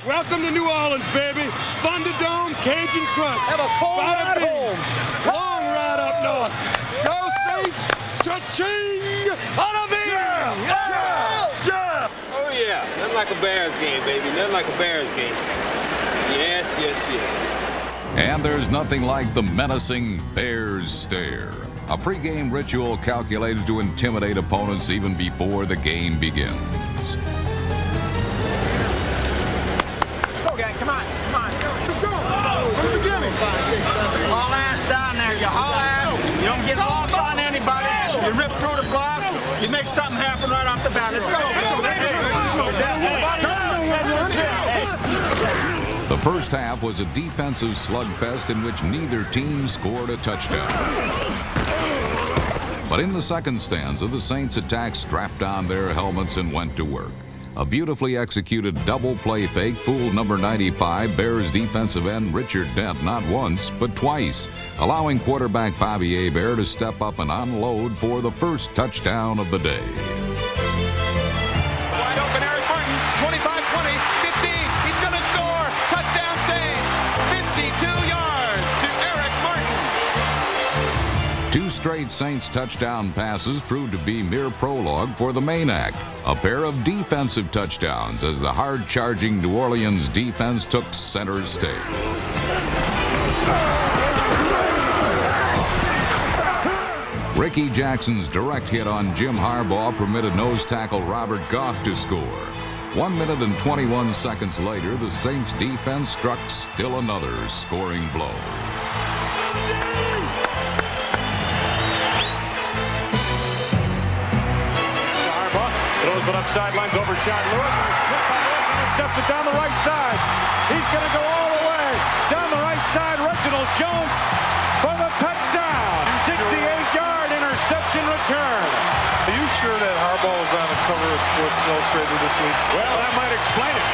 Welcome to New Orleans, baby. Thunderdome, Cajun Crunch. Have a cold ride home. Long ride up north. Go Saints. Cha-ching. On a Yeah. Oh, yeah. Nothing like a Bears game, baby. Nothing like a Bears game. Yes, yes, yes. And there's nothing like the menacing Bears stare. A pregame ritual calculated to intimidate opponents even before the game begins. Come on, come on. Let's go. From the beginning. Haul ass down there. You haul ass. You don't get lost on anybody. You rip through the blocks. You make something happen right off the bat. Let's go. The first half was a defensive slugfest in which neither team scored a touchdown. But in the second stanza, the Saints attack strapped on their helmets and went to work. A beautifully executed double play fake fooled number 95 Bears defensive end Richard Dent not once, but twice, allowing quarterback Bobby Hebert to step up and unload for the first touchdown of the day. Wide open Eric Martin, 25-20, 15, he's going to score. Touchdown Saints, 52 yards to Eric Martin. Two straight Saints touchdown passes proved to be mere prologue for the main act. A pair of defensive touchdowns as the hard-charging New Orleans defense took center stage. Ricky Jackson's direct hit on Jim Harbaugh permitted nose tackle Robert Goff to score. 1 minute and 21 seconds later, the Saints defense struck still another scoring blow. Throws it up sideline, over shot Lewis, and it's hit by Lewis, intercepted down the right side. He's going to go all the way down the right side. Reginald Jones for the touchdown. 68-yard interception return. Are you sure that Harbaugh was on the cover of Sports Illustrated this week? Well, that might explain it.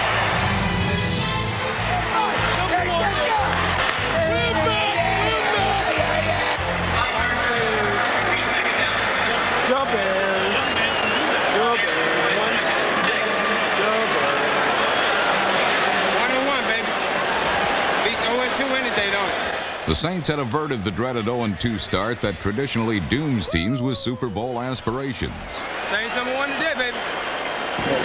The Saints had averted the dreaded 0-2 start that traditionally dooms teams with Super Bowl aspirations. Saints number one today, baby.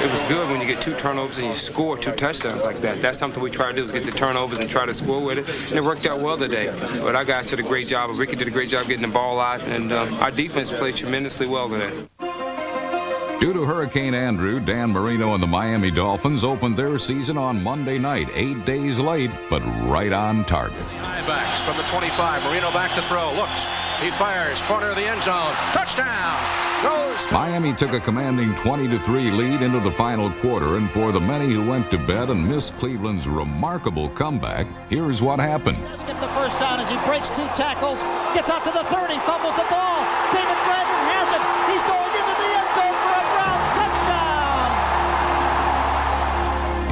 It was good when you get two turnovers and you score two touchdowns like that. That's something we try to do, is get the turnovers and try to score with it. And it worked out well today. But our guys did a great job. Ricky did a great job getting the ball out. And our defense played tremendously well today. Due to Hurricane Andrew, Dan Marino and the Miami Dolphins opened their season on Monday night, 8 days late, but right on target. Backs from the 25. Marino back to throw. Looks. He fires. Corner of the end zone. Touchdown. Goes to Miami took a commanding 20-3 lead into the final quarter, and for the many who went to bed and missed Cleveland's remarkable comeback, here's what happened. Let's get the first down as he breaks 2 tackles, gets out to the 30, fumbles the ball. David Brandon has it. He's going into the end zone for a Browns touchdown.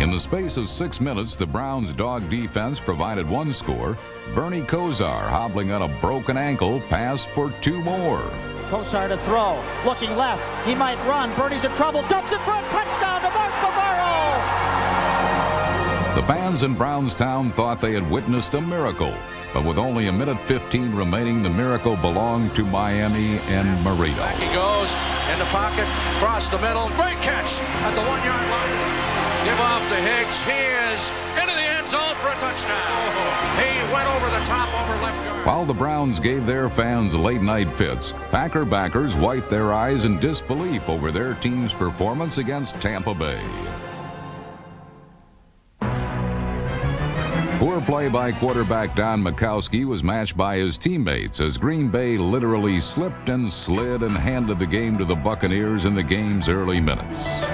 In the space of 6 minutes, the Browns' dog defense provided 1 score. Bernie Kosar, hobbling on a broken ankle, passed for 2 more. Kosar to throw, looking left. He might run. Bernie's in trouble. Dumps it for a touchdown to Mark Bavaro. The fans in Brownstown thought they had witnessed a miracle, but with only 1:15 remaining, the miracle belonged to Miami and Marino. back he goes in the pocket, across the middle. Great catch at the 1-yard line. Give off to Higgs. He is into the end zone for a touchdown. He went over the top over left guard. While the Browns gave their fans late-night fits, Packer backers wiped their eyes in disbelief over their team's performance against Tampa Bay. Poor play by quarterback Don Majkowski was matched by his teammates as Green Bay literally slipped and slid and handed the game to the Buccaneers in the game's early minutes.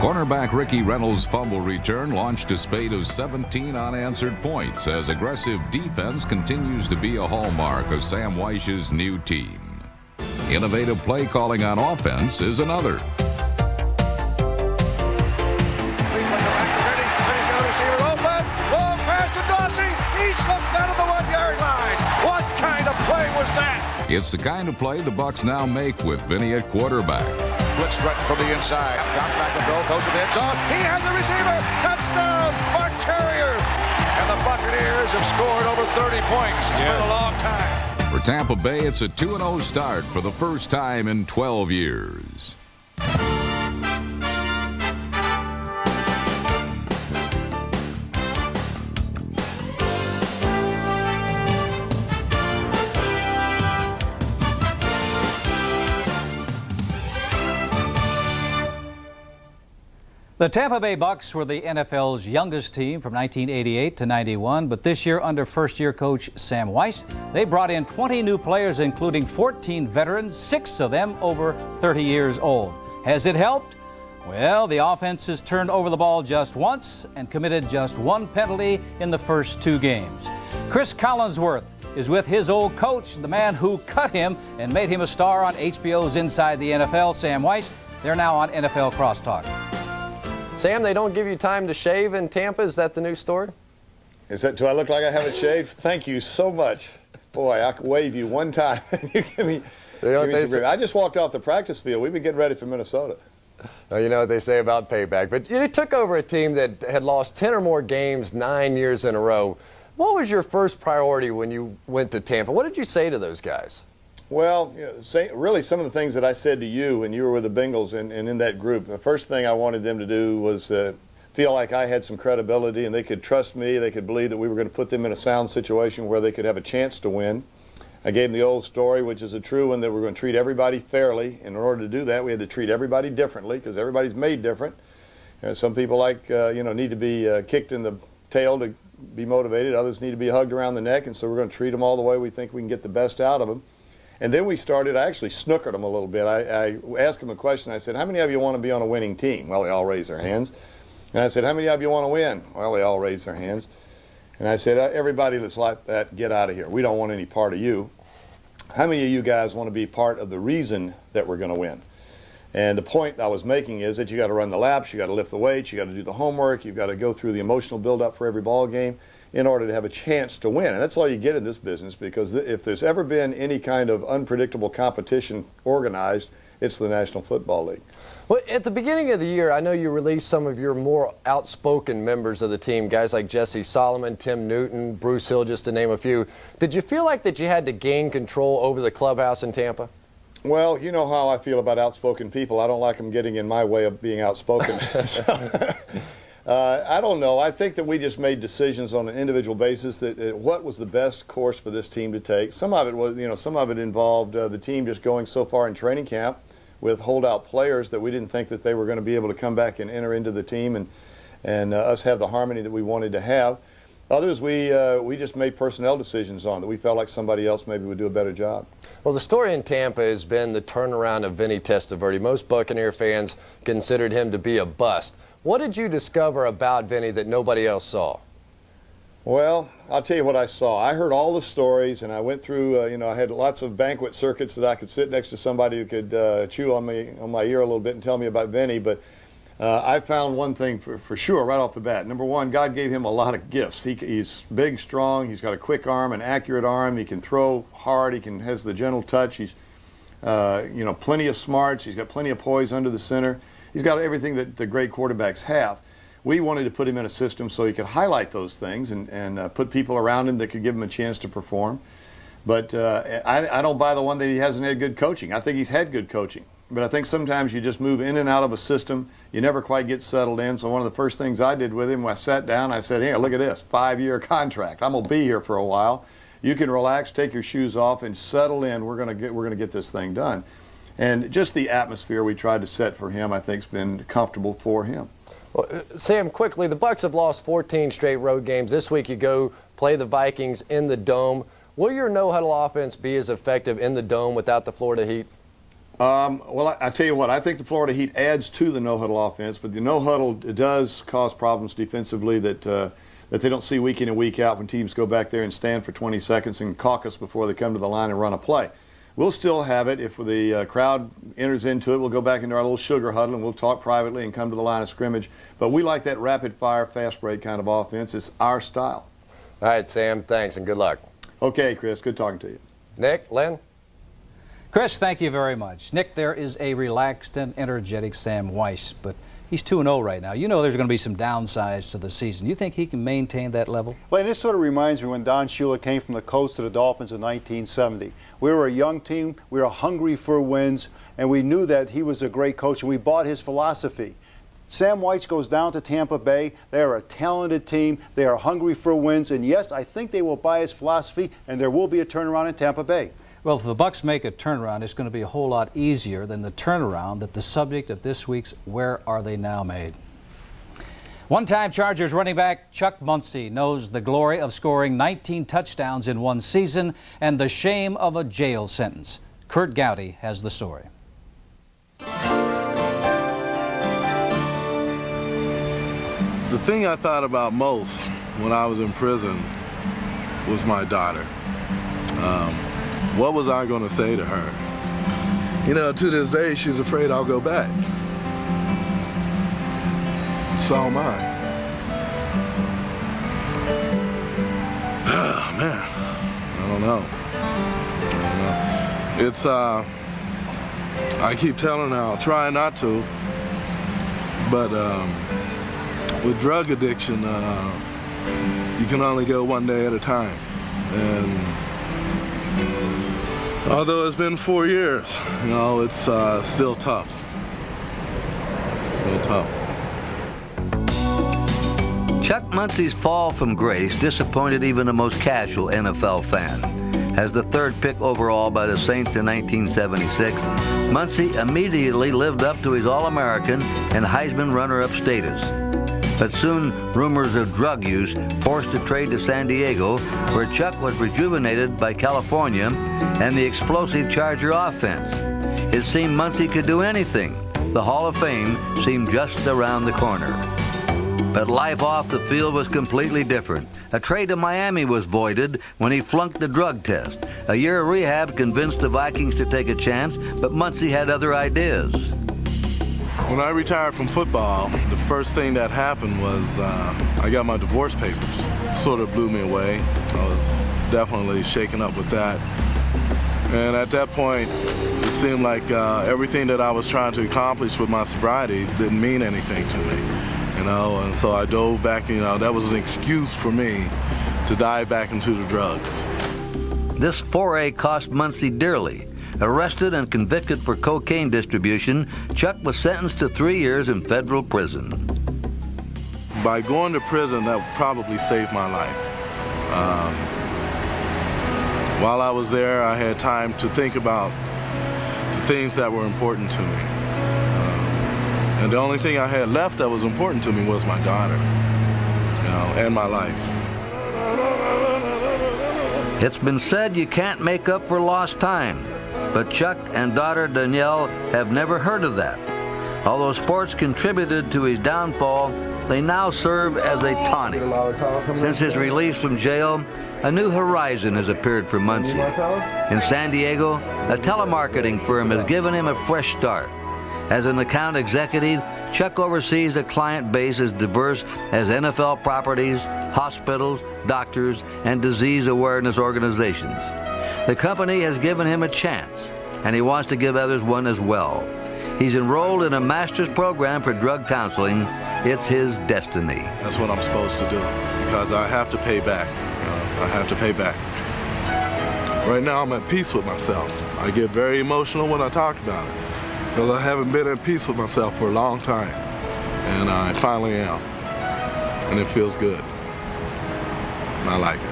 Cornerback Ricky Reynolds' fumble return launched a spate of 17 unanswered points as aggressive defense continues to be a hallmark of Sam Wyche's new team. Innovative play calling on offense is another. Long pass to Dorsey. He slips down to the 1-yard line. What kind of play was that? It's the kind of play the Bucs now make with Vinny at quarterback. Blitz threatened from the inside. Drops back to throw, goes to the end zone. He has a receiver. Touchdown, Mark Carrier. And the Buccaneers have scored over 30 points. It's been a long time. For Tampa Bay, it's a 2-0 start for the first time in 12 years. The Tampa Bay Bucs were the NFL's youngest team from 1988 to 91, but this year under first-year coach Sam Wyche, they brought in 20 new players, including 14 veterans, 6 of them over 30 years old. Has it helped? Well, the offense has turned over the ball just once and committed just 1 penalty in the first 2 games. Chris Collinsworth is with his old coach, the man who cut him and made him a star on HBO's Inside the NFL, Sam Wyche. They're now on NFL Crosstalk. Sam, they don't give you time to shave in Tampa. Is that the new story? Do I look like I haven't shaved? Thank you so much. Boy, I could wave you one time. You give me some I just walked off the practice field. We've been getting ready for Minnesota. Well, you know what they say about payback. But you took over a team that had lost 10 or more games 9 years in a row. What was your first priority when you went to Tampa? What did you say to those guys? Well, really some of the things that I said to you when you were with the Bengals and in that group, the first thing I wanted them to do was feel like I had some credibility and they could trust me. They could believe that we were going to put them in a sound situation where they could have a chance to win. I gave them the old story, which is a true one, that we're going to treat everybody fairly. In order to do that, we had to treat everybody differently because everybody's made different. Some people need to be kicked in the tail to be motivated. Others need to be hugged around the neck, and so we're going to treat them all the way we think we can get the best out of them. And then I actually snookered them a little bit. I asked them a question. I said, how many of you want to be on a winning team? Well, they all raised their hands. And I said, how many of you want to win? Well, they all raised their hands. And I said, everybody that's like that, get out of here. We don't want any part of you. How many of you guys want to be part of the reason that we're going to win? And the point I was making is that you got to run the laps, you got to lift the weights, you got to do the homework, you've got to go through the emotional build-up for every ball game in order to have a chance to win. And that's all you get in this business, because if there's ever been any kind of unpredictable competition organized, it's the National Football League. Well, at the beginning of the year, I know you released some of your more outspoken members of the team, guys like Jesse Solomon, Tim Newton, Bruce Hill, just to name a few. Did you feel like that you had to gain control over the clubhouse in Tampa? Well, you know how I feel about outspoken people. I don't like them getting in my way of being outspoken. I don't know. I think that we just made decisions on an individual basis that what was the best course for this team to take. Some of it was, some of it involved the team just going so far in training camp with holdout players that we didn't think that they were going to be able to come back and enter into the team and us have the harmony that we wanted to have. Others, we just made personnel decisions on that we felt like somebody else maybe would do a better job. Well, the story in Tampa has been the turnaround of Vinny Testaverde. Most Buccaneer fans considered him to be a bust. What did you discover about Vinny that nobody else saw? Well, I'll tell you what I saw. I heard all the stories, and I went through, I had lots of banquet circuits that I could sit next to somebody who could chew on my ear a little bit and tell me about Vinny. But I found one thing for sure right off the bat. Number one, God gave him a lot of gifts. He's big, strong. He's got a quick arm, an accurate arm. He can throw hard. Has the gentle touch. He's, plenty of smarts. He's got plenty of poise under the center. He's got everything that the great quarterbacks have. We wanted to put him in a system so he could highlight those things and put people around him that could give him a chance to perform. But I don't buy the one that he hasn't had good coaching. I think he's had good coaching. But I think sometimes you just move in and out of a system. You never quite get settled in. So one of the first things I did with him, when I sat down, I said, "Here, look at this, 5-year contract. I'm going to be here for a while. You can relax, take your shoes off, and settle in. We're going to get this thing done." And just the atmosphere we tried to set for him, I think, has been comfortable for him. Well, Sam, quickly, the Bucs have lost 14 straight road games. This week you go play the Vikings in the Dome. Will your no-huddle offense be as effective in the Dome without the Florida Heat? Well, I tell you what, I think the Florida Heat adds to the no-huddle offense, but the no-huddle does cause problems defensively that they don't see week in and week out when teams go back there and stand for 20 seconds and caucus before they come to the line and run a play. We'll still have it. If the crowd enters into it, we'll go back into our little sugar huddle and we'll talk privately and come to the line of scrimmage. But we like that rapid-fire, fast-break kind of offense. It's our style. All right, Sam, thanks and good luck. Okay, Chris, good talking to you. Nick, Len? Chris, thank you very much. Nick, there is a relaxed and energetic Sam Weiss, but he's 2-0 right now. You know there's going to be some downsides to the season. You think he can maintain that level? Well, and this sort of reminds me when Don Shula came from the Colts to the Dolphins in 1970. We were a young team, we were hungry for wins, and we knew that he was a great coach, and we bought his philosophy. Sam Weiss goes down to Tampa Bay. They are a talented team. They are hungry for wins, and yes, I think they will buy his philosophy, and there will be a turnaround in Tampa Bay. Well, if the Bucs make a turnaround, it's going to be a whole lot easier than the turnaround that the subject of this week's Where Are They Now made. One-time Chargers running back Chuck Muncie knows the glory of scoring 19 touchdowns in one season and the shame of a jail sentence. Kurt Gowdy has the story. The thing I thought about most when I was in prison was my daughter. What was I going to say to her? You know, to this day, she's afraid I'll go back. So am I. Oh, man. I don't know. It's, I keep telling her I'll try not to, but with drug addiction, you can only go one day at a time. And although it's been 4 years, you know, it's still tough. Still tough. Chuck Muncie's fall from grace disappointed even the most casual NFL fan. As the third pick overall by the Saints in 1976, Muncie immediately lived up to his All-American and Heisman runner-up status. But soon, rumors of drug use forced a trade to San Diego, where Chuck was rejuvenated by California and the explosive Charger offense. It seemed Muncie could do anything. The Hall of Fame seemed just around the corner. But life off the field was completely different. A trade to Miami was voided when he flunked the drug test. A year of rehab convinced the Vikings to take a chance, but Muncie had other ideas. When I retired from football, the first thing that happened was I got my divorce papers. Sort of blew me away. I was definitely shaken up with that. And at that point, it seemed like everything that I was trying to accomplish with my sobriety didn't mean anything to me, you know, and so I dove back, you know, that was an excuse for me to dive back into the drugs. This foray cost Muncie dearly. Arrested and convicted for cocaine distribution, Chuck was sentenced to 3 years in federal prison. By going to prison, that probably saved my life. While I was there, I had time to think about the things that were important to me. And the only thing I had left that was important to me was my daughter, and my life. It's been said you can't make up for lost time, but Chuck and daughter Danielle have never heard of that. Although sports contributed to his downfall, they now serve as a tonic. Since his release from jail, a new horizon has appeared for Muncy. In San Diego, a telemarketing firm has given him a fresh start. As an account executive, Chuck oversees a client base as diverse as NFL properties, hospitals, doctors, and disease awareness organizations. The company has given him a chance, and he wants to give others one as well. He's enrolled in a master's program for drug counseling. It's his destiny. That's what I'm supposed to do, because I have to pay back. I have to pay back. Right now, I'm at peace with myself. I get very emotional when I talk about it, because I haven't been at peace with myself for a long time, and I finally am, and it feels good. I like it.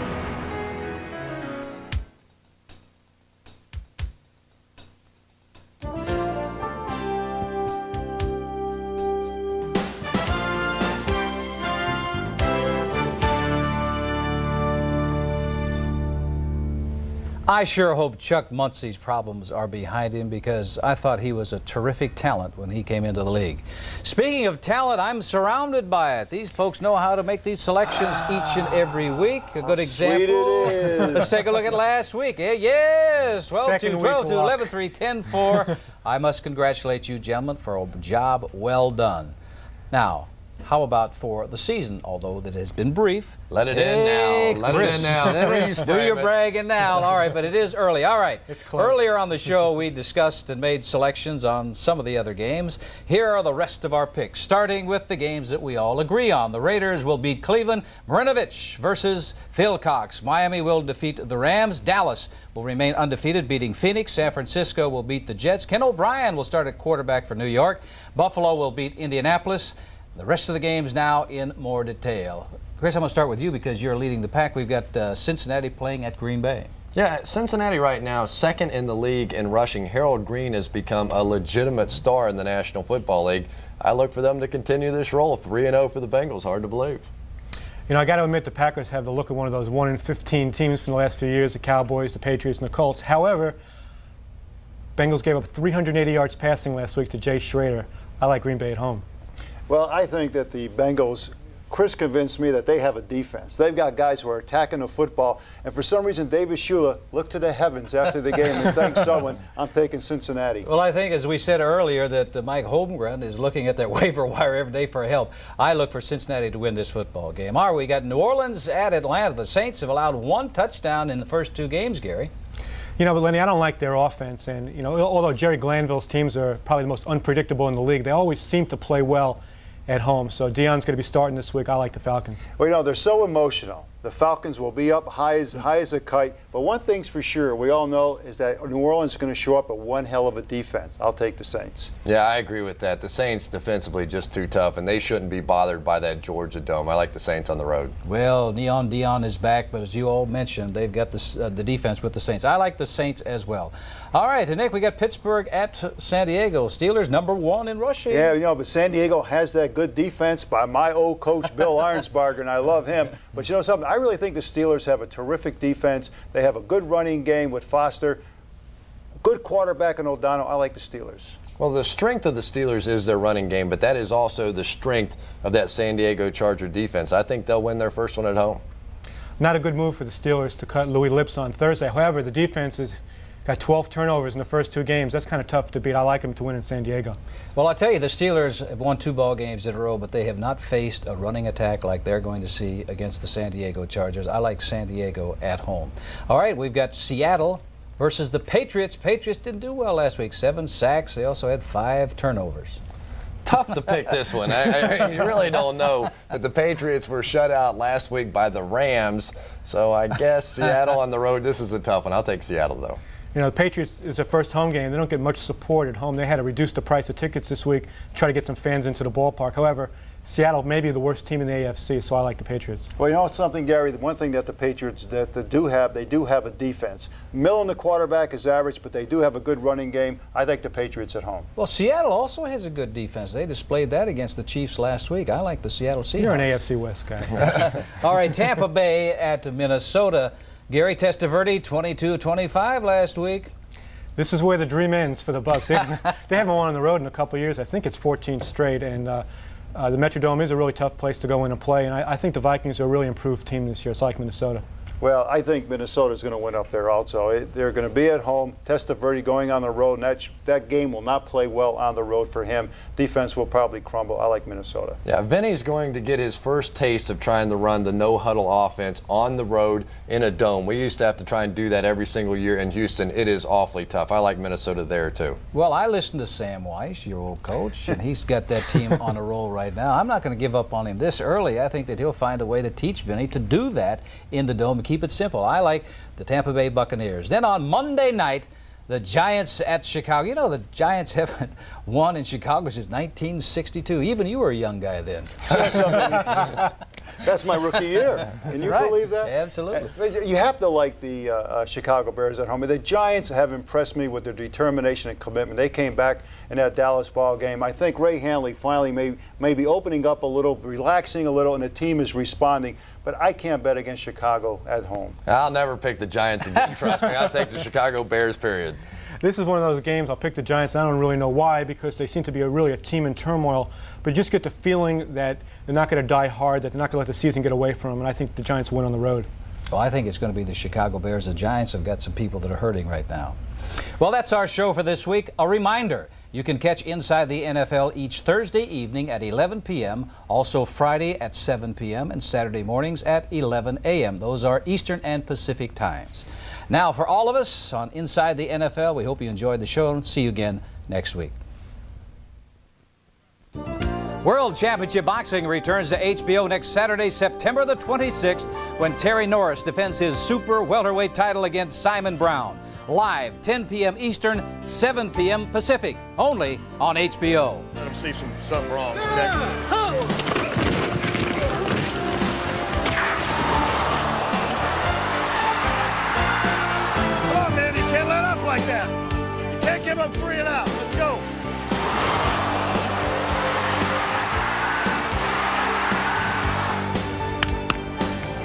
I sure hope Chuck Muncy's problems are behind him, because I thought he was a terrific talent when he came into the league. Speaking of talent, I'm surrounded by it. These folks know how to make these selections each and every week. A good example. Let's take a look at last week. Yes, 12-2, 12-2, 11-3, 10-4. I must congratulate you, gentlemen, for a job well done. Now, how about for the season, although that has been brief? Let it in now. Let it in now. Do your bragging now. All right, but it is early. All right. It's close. Earlier on the show, we discussed and made selections on some of the other games. Here are the rest of our picks, starting with the games that we all agree on. The Raiders will beat Cleveland. Marinovich versus Phil Cox. Miami will defeat the Rams. Dallas will remain undefeated, beating Phoenix. San Francisco will beat the Jets. Ken O'Brien will start at quarterback for New York. Buffalo will beat Indianapolis. The rest of the games now in more detail. Chris, I'm going to start with you because you're leading the pack. We've got Cincinnati playing at Green Bay. Yeah, Cincinnati right now, second in the league in rushing. Harold Green has become a legitimate star in the National Football League. I look for them to continue this role. 3-0 for the Bengals, hard to believe. You know, I got to admit the Packers have the look of one of those 1-in-15 teams from the last few years, the Cowboys, the Patriots, and the Colts. However, Bengals gave up 380 yards passing last week to Jay Schrader. I like Green Bay at home. Well, I think that the Bengals, Chris convinced me that they have a defense. They've got guys who are attacking the football, and for some reason, David Shula looked to the heavens after the game and thanked someone. I'm taking Cincinnati. Well, I think, as we said earlier, that Mike Holmgren is looking at that waiver wire every day for help. I look for Cincinnati to win this football game. All right, we got New Orleans at Atlanta. The Saints have allowed one touchdown in the first two games, Gary. You know, but Lenny, I don't like their offense, and you know, although Jerry Glanville's teams are probably the most unpredictable in the league, they always seem to play well at home. So Deion's going to be starting this week. I like the Falcons. Well, you know, they're so emotional. The Falcons will be up high as a kite. But one thing's for sure, we all know, is that New Orleans is going to show up at one hell of a defense. I'll take the Saints. Yeah, I agree with that. The Saints defensively just too tough, and they shouldn't be bothered by that Georgia Dome. I like the Saints on the road. Well, Neon Deion is back, but as you all mentioned, they've got the defense with the Saints. I like the Saints as well. All right, and Nick, we got Pittsburgh at San Diego. Steelers #1 in rushing. Yeah, you know, but San Diego has that good defense by my old coach, Bill Arnsparger, and I love him. But you know something? I really think the Steelers have a terrific defense. They have a good running game with Foster, good quarterback in O'Donnell. I like the Steelers. Well, the strength of the Steelers is their running game, but that is also the strength of that San Diego Charger defense. I think they'll win their first one at home. Not a good move for the Steelers to cut Louis Lips on Thursday. However, the defense has got 12 turnovers in the first two games. That's kind of tough to beat. I like them to win in San Diego. Well, I tell you, the Steelers have won 2 ball games in a row, but they have not faced a running attack like they're going to see against the San Diego Chargers. I like San Diego at home. All right, we've got Seattle versus the Patriots. Patriots didn't do well last week. 7 sacks. They also had 5 turnovers. Tough to pick this one. You really don't know. But the Patriots were shut out last week by the Rams. So I guess Seattle on the road, this is a tough one. I'll take Seattle, though. You know, the Patriots is their first home game. They don't get much support at home. They had to reduce the price of tickets this week to try to get some fans into the ballpark. However, Seattle may be the worst team in the AFC, so I like the Patriots. Well, you know something, Gary? The one thing that the Patriots they do have a defense. Millen, the quarterback, is average, but they do have a good running game. I think the Patriots at home. Well, Seattle also has a good defense. They displayed that against the Chiefs last week. I like the Seattle Seahawks. You're an AFC West guy. All right, Tampa Bay at Minnesota. Gary Testaverde, 22-25 last week. This is where the dream ends for the Bucs. They haven't won on the road in a couple of years. I think it's 14 straight, and the Metrodome is a really tough place to go in and play, and I think the Vikings are a really improved team this year. It's like Minnesota. Well, I think Minnesota's going to win up there also. They're going to be at home. Testaverde going on the road, and that game will not play well on the road for him. Defense will probably crumble. I like Minnesota. Yeah, Vinny's going to get his first taste of trying to run the no-huddle offense on the road in a dome. We used to have to try and do that every single year in Houston. It is awfully tough. I like Minnesota there, too. Well, I listened to Sam Weiss, your old coach, and he's got that team on a roll right now. I'm not going to give up on him this early. I think that he'll find a way to teach Vinny to do that in the dome and keep it simple. I like the Tampa Bay Buccaneers. Then on Monday night, the Giants at Chicago. You know, the Giants haven't won in Chicago since 1962. Even you were a young guy then. That's my rookie year. Can you believe that? Absolutely. You have to like the Chicago Bears at home. The Giants have impressed me with their determination and commitment. They came back in that Dallas ball game. I think Ray Handley finally may be opening up a little, relaxing a little, and the team is responding. But I can't bet against Chicago at home. I'll never pick the Giants again. Trust me. I'll take the Chicago Bears, period. This is one of those games I'll pick the Giants. I don't really know why, because they seem to be really a team in turmoil. But you just get the feeling that they're not going to die hard, that they're not going to let the season get away from them. And I think the Giants win on the road. Well, I think it's going to be the Chicago Bears. The Giants have got some people that are hurting right now. Well, that's our show for this week. A reminder, you can catch Inside the NFL each Thursday evening at 11 p.m., also Friday at 7 p.m., and Saturday mornings at 11 a.m. Those are Eastern and Pacific times. Now, for all of us on Inside the NFL, we hope you enjoyed the show and see you again next week. World Championship Boxing returns to HBO next Saturday, September the 26th, when Terry Norris defends his super welterweight title against Simon Brown. Live, 10 p.m. Eastern, 7 p.m. Pacific, only on HBO. Let him see something wrong. Okay? Come on, man, you can't let up like that. You can't give up 3 and out. Let's go.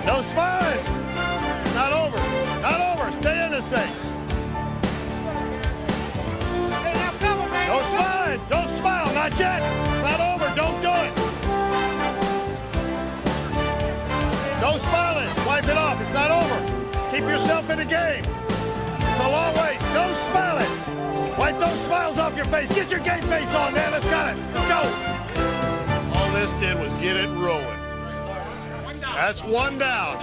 No smiling. Not over. Not over. Stay in this thing. No smiling. Don't smile. Not yet. It's not over. Don't do it. No smiling. Wipe it off. It's not over. Keep yourself in the game. It's a long way. No smiling. Wipe those smiles off your face. Get your game face on, man. Let's got it. Let's go. All this did was get it rolling. That's 1 down.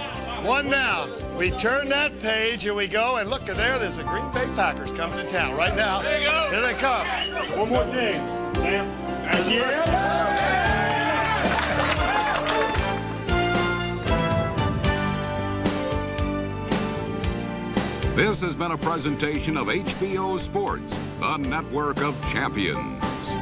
1 down. We turn that page, here we go, and look, there's the Green Bay Packers coming to town right now. There you go. Here they come. One more thing, Sam. Yeah. This has been a presentation of HBO Sports, the network of champions.